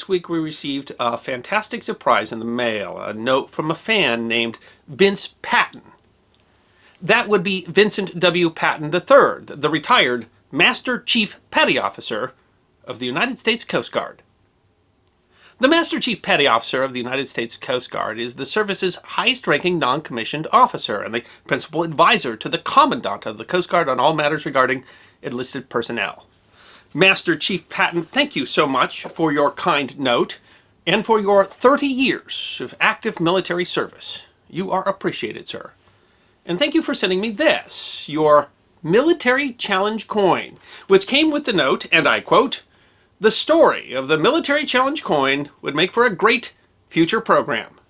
this week we received a fantastic surprise in the mail, a note from a fan named Vince Patton. That would be Vincent W. Patton III, the retired Master Chief Petty Officer of the United States Coast Guard. The Master Chief Petty Officer of the United States Coast Guard is the service's highest-ranking non-commissioned officer and the principal advisor to the Commandant of the Coast Guard on all matters regarding enlisted personnel. Master Chief Patton, thank you so much for your kind note and for your 30 years of active military service. You are appreciated, sir. And thank you for sending me this, your military challenge coin, which came with the note, and I quote, "The story of the military challenge coin would make for a great future program."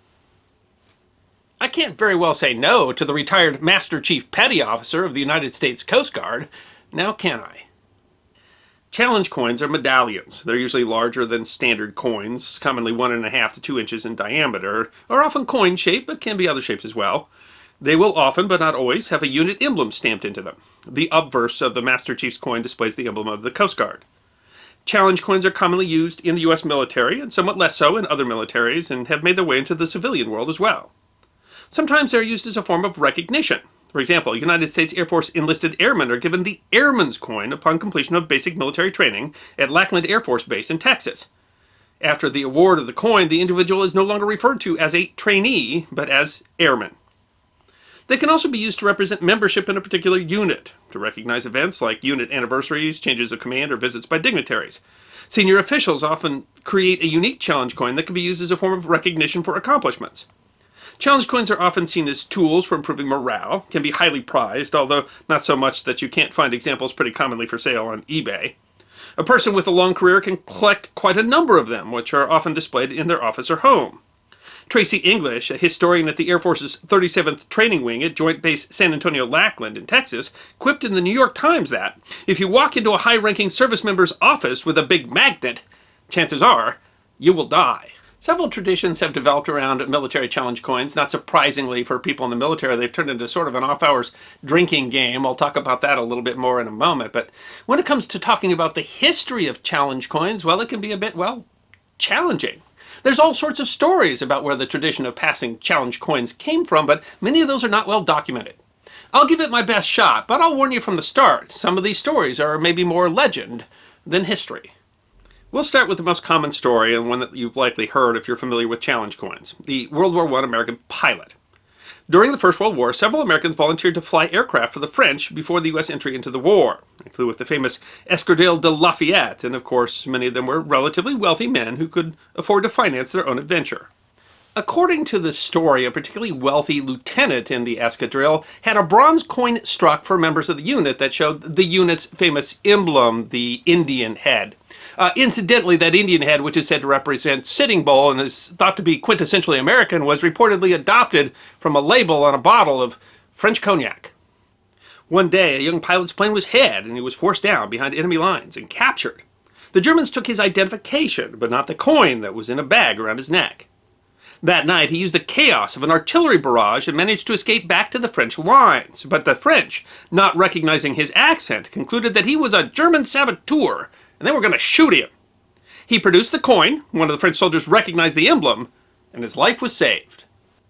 I can't very well say no to the retired Master Chief Petty Officer of the United States Coast Guard, now can I? Challenge coins are medallions. They're usually larger than standard coins, commonly 1.5 to 2 inches in diameter, are often coin shaped, but can be other shapes as well. They will often, but not always, have a unit emblem stamped into them. The obverse of the Master Chief's coin displays the emblem of the Coast Guard. Challenge coins are commonly used in the U.S. military, and somewhat less so in other militaries, and have made their way into the civilian world as well. Sometimes they're used as a form of recognition. For example, United States Air Force enlisted airmen are given the Airman's Coin upon completion of basic military training at Lackland Air Force Base in Texas. After the award of the coin, the individual is no longer referred to as a trainee, but as airman. They can also be used to represent membership in a particular unit, to recognize events like unit anniversaries, changes of command, or visits by dignitaries. Senior officials often create a unique challenge coin that can be used as a form of recognition for accomplishments. Challenge coins are often seen as tools for improving morale, can be highly prized, although not so much that you can't find examples pretty commonly for sale on eBay. A person with a long career can collect quite a number of them, which are often displayed in their office or home. Tracy English, a historian at the Air Force's 37th Training Wing at Joint Base San Antonio Lackland in Texas, quipped in the New York Times that, if you walk into a high-ranking service member's office with a big magnet, chances are you will die. Several traditions have developed around military challenge coins. Not surprisingly for people in the military, they've turned into sort of an off-hours drinking game. I'll talk about that a little bit more in a moment. But when it comes to talking about the history of challenge coins, well, it can be a bit, well, challenging. There's all sorts of stories about where the tradition of passing challenge coins came from, but many of those are not well documented. I'll give it my best shot, but I'll warn you from the start. Some of these stories are maybe more legend than history. We'll start with the most common story, and one that you've likely heard if you're familiar with challenge coins, the World War I American pilot. During the First World War, several Americans volunteered to fly aircraft for the French before the U.S. entry into the war. They flew with the famous Escadrille de Lafayette, and of course, many of them were relatively wealthy men who could afford to finance their own adventure. According to the story, a particularly wealthy lieutenant in the escadrille had a bronze coin struck for members of the unit that showed the unit's famous emblem, the Indian head. Incidentally, that Indian head, which is said to represent Sitting Bull and is thought to be quintessentially American, was reportedly adopted from a label on a bottle of French cognac. One day, a young pilot's plane was hit, and he was forced down behind enemy lines and captured. The Germans took his identification, but not the coin that was in a bag around his neck. That night, he used the chaos of an artillery barrage and managed to escape back to the French lines. But the French, not recognizing his accent, concluded that he was a German saboteur, and they were going to shoot him. He produced the coin, one of the French soldiers recognized the emblem, and his life was saved.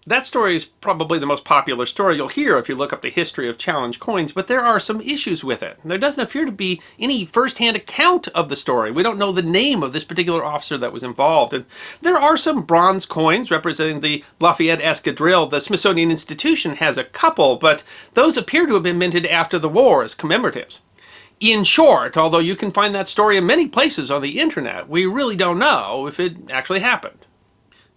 That story is probably the most popular story you'll hear if you look up the history of challenge coins, but there are some issues with it. There doesn't appear to be any first-hand account of the story. We don't know the name of this particular officer that was involved. And there are some bronze coins representing the Lafayette Escadrille. The Smithsonian Institution has a couple, but those appear to have been minted after the war as commemoratives. In short, although you can find that story in many places on the internet, we really don't know if it actually happened.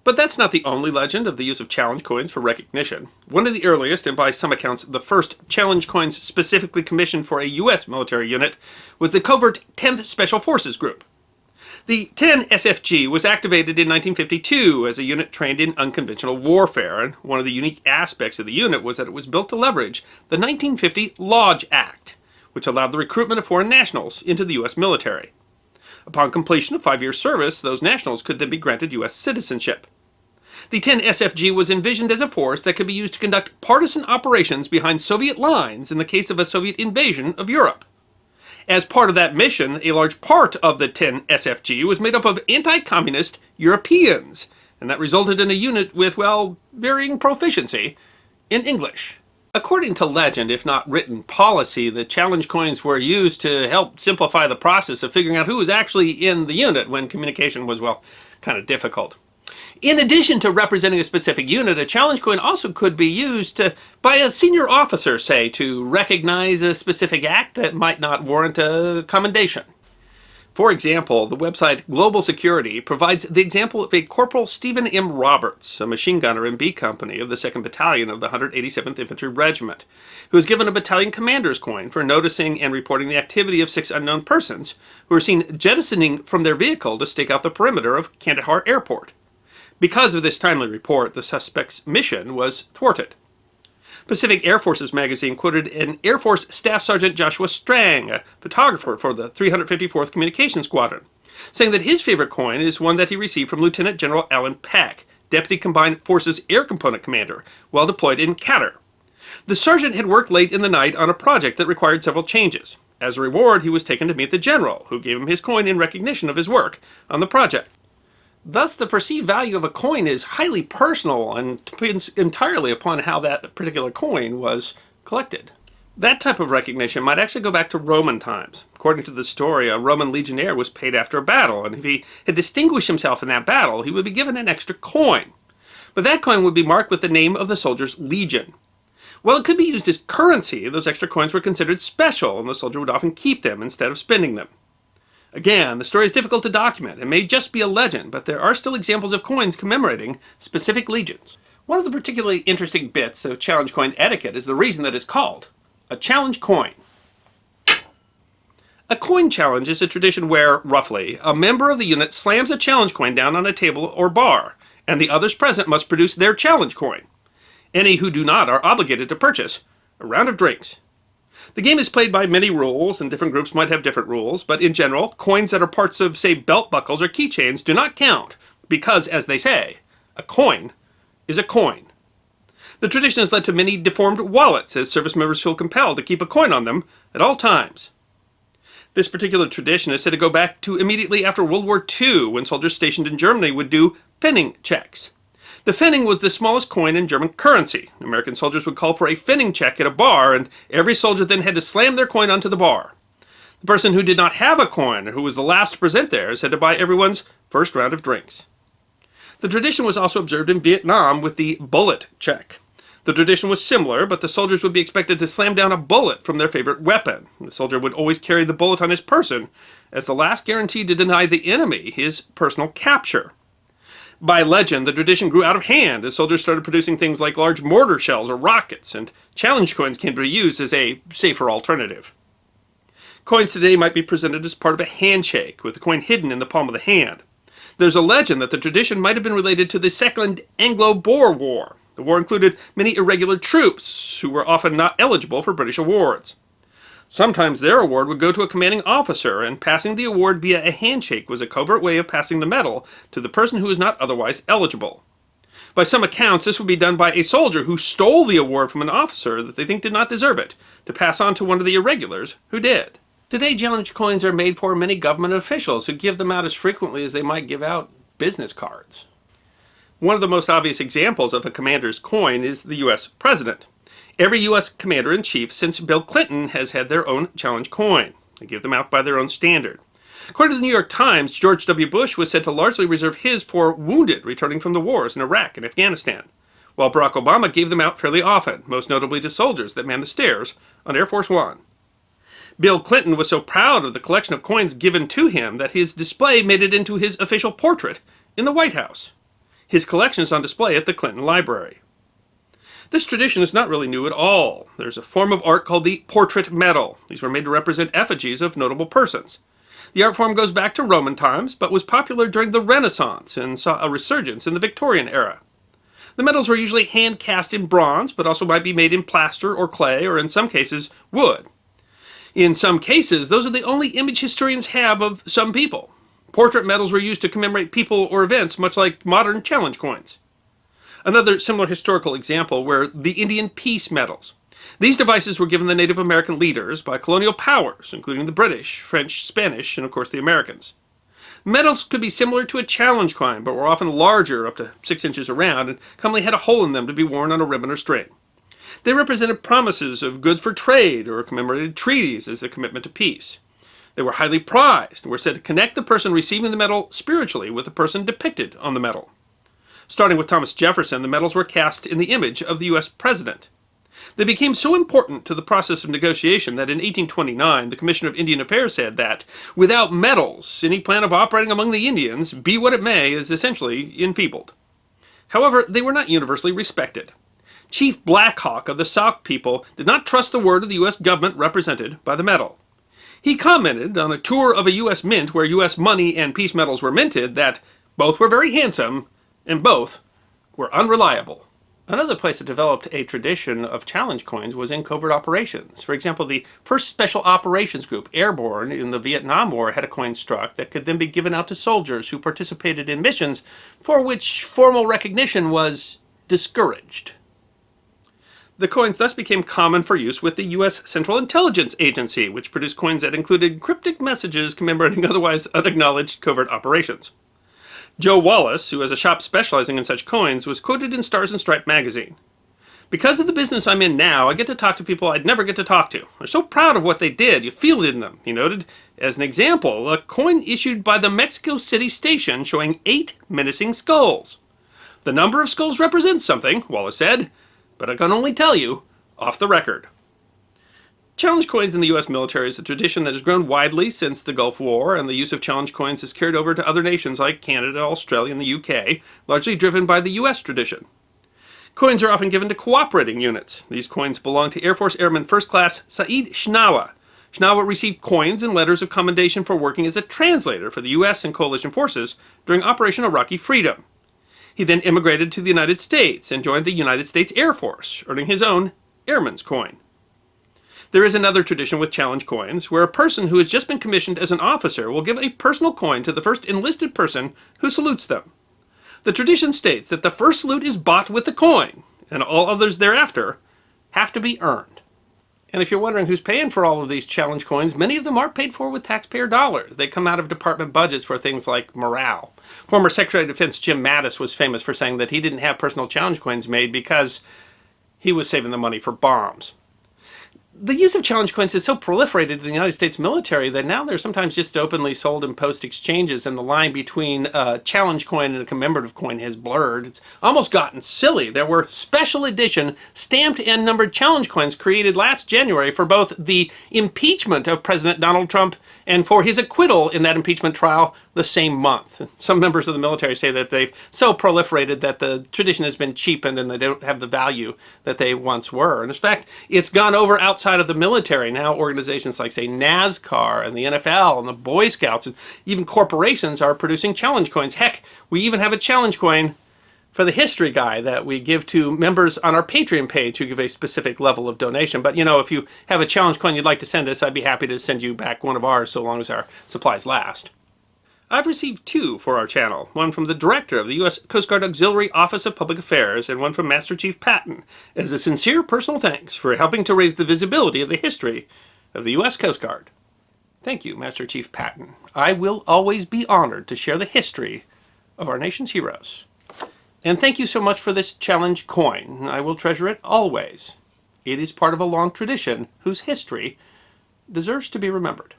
But that's not the only legend of the use of challenge coins for recognition. One of the earliest, and by some accounts the first, challenge coins specifically commissioned for a U.S. military unit was the Covert 10th Special Forces Group. The 10 SFG was activated in 1952 as a unit trained in unconventional warfare, and one of the unique aspects of the unit was that it was built to leverage the 1950 Lodge Act, which allowed the recruitment of foreign nationals into the U.S. military. Upon completion of 5 years' service, those nationals could then be granted U.S. citizenship. The 10 SFG was envisioned as a force that could be used to conduct partisan operations behind Soviet lines in the case of a Soviet invasion of Europe. As part of that mission, a large part of the 10 SFG was made up of anti-communist Europeans, and that resulted in a unit with, well, varying proficiency in English. According to legend, if not written policy, the challenge coins were used to help simplify the process of figuring out who was actually in the unit when communication was, well, kind of difficult. In addition to representing a specific unit, a challenge coin also could be used by a senior officer, say, to recognize a specific act that might not warrant a commendation. For example, the website Global Security provides the example of a Corporal Stephen M. Roberts, a machine gunner in B Company of the 2nd Battalion of the 187th Infantry Regiment, who was given a battalion commander's coin for noticing and reporting the activity of 6 unknown persons who were seen jettisoning from their vehicle to stake out the perimeter of Kandahar Airport. Because of this timely report, the suspect's mission was thwarted. Pacific Air Forces magazine quoted an Air Force Staff Sergeant Joshua Strang, a photographer for the 354th Communications Squadron, saying that his favorite coin is one that he received from Lieutenant General Alan Peck, Deputy Combined Forces Air Component Commander, while deployed in Qatar. The sergeant had worked late in the night on a project that required several changes. As a reward, he was taken to meet the general, who gave him his coin in recognition of his work on the project. Thus, the perceived value of a coin is highly personal and depends entirely upon how that particular coin was collected. That type of recognition might actually go back to Roman times. According to the story, a Roman legionnaire was paid after a battle, and if he had distinguished himself in that battle, he would be given an extra coin. But that coin would be marked with the name of the soldier's legion. While it could be used as currency, those extra coins were considered special, and the soldier would often keep them instead of spending them. Again, the story is difficult to document and may just be a legend, but there are still examples of coins commemorating specific legions. One of the particularly interesting bits of challenge coin etiquette is the reason that it's called a challenge coin. A coin challenge is a tradition where, roughly, a member of the unit slams a challenge coin down on a table or bar, and the others present must produce their challenge coin. Any who do not are obligated to purchase a round of drinks. The game is played by many rules, and different groups might have different rules, but in general, coins that are parts of, say, belt buckles or keychains do not count, because, as they say, a coin is a coin. The tradition has led to many deformed wallets, as service members feel compelled to keep a coin on them at all times. This particular tradition is said to go back to immediately after World War II, when soldiers stationed in Germany would do pfennig checks. The pfennig was the smallest coin in German currency. American soldiers would call for a pfennig check at a bar, and every soldier then had to slam their coin onto the bar. The person who did not have a coin, or who was the last to present theirs, had to buy everyone's first round of drinks. The tradition was also observed in Vietnam with the bullet check. The tradition was similar, but the soldiers would be expected to slam down a bullet from their favorite weapon. The soldier would always carry the bullet on his person, as the last guarantee to deny the enemy his personal capture. By legend, the tradition grew out of hand as soldiers started producing things like large mortar shells or rockets, and challenge coins came to be used as a safer alternative. Coins today might be presented as part of a handshake, with the coin hidden in the palm of the hand. There's a legend that the tradition might have been related to the Second Anglo-Boer War. The war included many irregular troops, who were often not eligible for British awards. Sometimes their award would go to a commanding officer, and passing the award via a handshake was a covert way of passing the medal to the person who was not otherwise eligible. By some accounts, this would be done by a soldier who stole the award from an officer that they think did not deserve it, to pass on to one of the irregulars who did. Today, challenge coins are made for many government officials who give them out as frequently as they might give out business cards. One of the most obvious examples of a commander's coin is the U.S. President. Every U.S. Commander-in-Chief since Bill Clinton has had their own challenge coin. They give them out by their own standard. According to the New York Times, George W. Bush was said to largely reserve his for wounded returning from the wars in Iraq and Afghanistan, while Barack Obama gave them out fairly often, most notably to soldiers that manned the stairs on Air Force One. Bill Clinton was so proud of the collection of coins given to him that his display made it into his official portrait in the White House. His collection is on display at the Clinton Library. This tradition is not really new at all. There's a form of art called the portrait medal. These were made to represent effigies of notable persons. The art form goes back to Roman times, but was popular during the Renaissance and saw a resurgence in the Victorian era. The medals were usually hand cast in bronze, but also might be made in plaster or clay, or in some cases, wood. In some cases, those are the only image historians have of some people. Portrait medals were used to commemorate people or events, much like modern challenge coins. Another similar historical example were the Indian peace medals. These devices were given the Native American leaders by colonial powers, including the British, French, Spanish, and of course the Americans. Medals could be similar to a challenge coin, but were often larger, up to 6 inches around, and commonly had a hole in them to be worn on a ribbon or string. They represented promises of goods for trade or commemorated treaties as a commitment to peace. They were highly prized and were said to connect the person receiving the medal spiritually with the person depicted on the medal. Starting with Thomas Jefferson, the medals were cast in the image of the U.S. president. They became so important to the process of negotiation that in 1829 the Commission of Indian Affairs said that, without medals, any plan of operating among the Indians, be what it may, is essentially enfeebled. However, they were not universally respected. Chief Black Hawk of the Sauk people did not trust the word of the U.S. government represented by the medal. He commented on a tour of a U.S. mint where U.S. money and peace medals were minted that both were very handsome and both were unreliable. Another place that developed a tradition of challenge coins was in covert operations. For example, the 1st Special Operations Group, Airborne, in the Vietnam War had a coin struck that could then be given out to soldiers who participated in missions for which formal recognition was discouraged. The coins thus became common for use with the U.S. Central Intelligence Agency, which produced coins that included cryptic messages commemorating otherwise unacknowledged covert operations. Joe Wallace, who has a shop specializing in such coins, was quoted in Stars and Stripes magazine. Because of the business I'm in now, I get to talk to people I'd never get to talk to. They're so proud of what they did, you feel it in them, he noted. As an example, a coin issued by the Mexico City station showing 8 menacing skulls. The number of skulls represents something, Wallace said, but I can only tell you off the record. Challenge coins in the U.S. military is a tradition that has grown widely since the Gulf War, and the use of challenge coins is carried over to other nations like Canada, Australia, and the UK, largely driven by the U.S. tradition. Coins are often given to cooperating units. These coins belong to Air Force Airman First Class Saeed Shnawa. Shnawa received coins and letters of commendation for working as a translator for the U.S. and coalition forces during Operation Iraqi Freedom. He then immigrated to the United States and joined the United States Air Force, earning his own Airman's coin. There is another tradition with challenge coins, where a person who has just been commissioned as an officer will give a personal coin to the first enlisted person who salutes them. The tradition states that the first salute is bought with the coin, and all others thereafter have to be earned. And if you're wondering who's paying for all of these challenge coins, many of them are paid for with taxpayer dollars. They come out of department budgets for things like morale. Former Secretary of Defense Jim Mattis was famous for saying that he didn't have personal challenge coins made because he was saving the money for bombs. The use of challenge coins is so proliferated in the United States military that now they're sometimes just openly sold in post exchanges, and the line between a challenge coin and a commemorative coin has blurred. It's almost gotten silly. There were special edition stamped and numbered challenge coins created last January for both the impeachment of President Donald Trump and for his acquittal in that impeachment trial the same month. Some members of the military say that they've so proliferated that the tradition has been cheapened and they don't have the value that they once were. And in fact, it's gone over outside of the military. Now organizations like, say, NASCAR and the NFL and the Boy Scouts and even corporations are producing challenge coins. Heck, we even have a challenge coin for the history guy that we give to members on our Patreon page who give a specific level of donation. But, you know, if you have a challenge coin you'd like to send us, I'd be happy to send you back one of ours so long as our supplies last. I've received 2 for our channel, one from the director of the U.S. Coast Guard Auxiliary Office of Public Affairs and one from Master Chief Patton, as a sincere personal thanks for helping to raise the visibility of the history of the U.S. Coast Guard. Thank you, Master Chief Patton. I will always be honored to share the history of our nation's heroes. And thank you so much for this challenge coin. I will treasure it always. It is part of a long tradition whose history deserves to be remembered.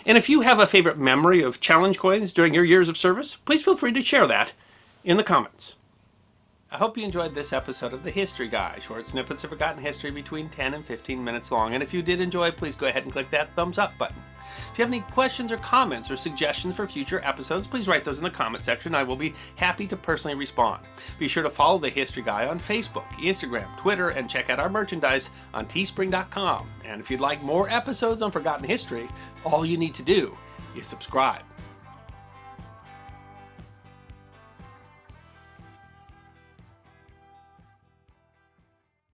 And if you have a favorite memory of challenge coins during your years of service, please feel free to share that in the comments. I hope you enjoyed this episode of The History Guy, short snippets of forgotten history between 10 and 15 minutes long. And if you did enjoy, please go ahead and click that thumbs up button. If you have any questions or comments or suggestions for future episodes, please write those in the comment section. I will be happy to personally respond. Be sure to follow The History Guy on Facebook, Instagram, Twitter, and check out our merchandise on teespring.com. And if you'd like more episodes on forgotten history, all you need to do is subscribe.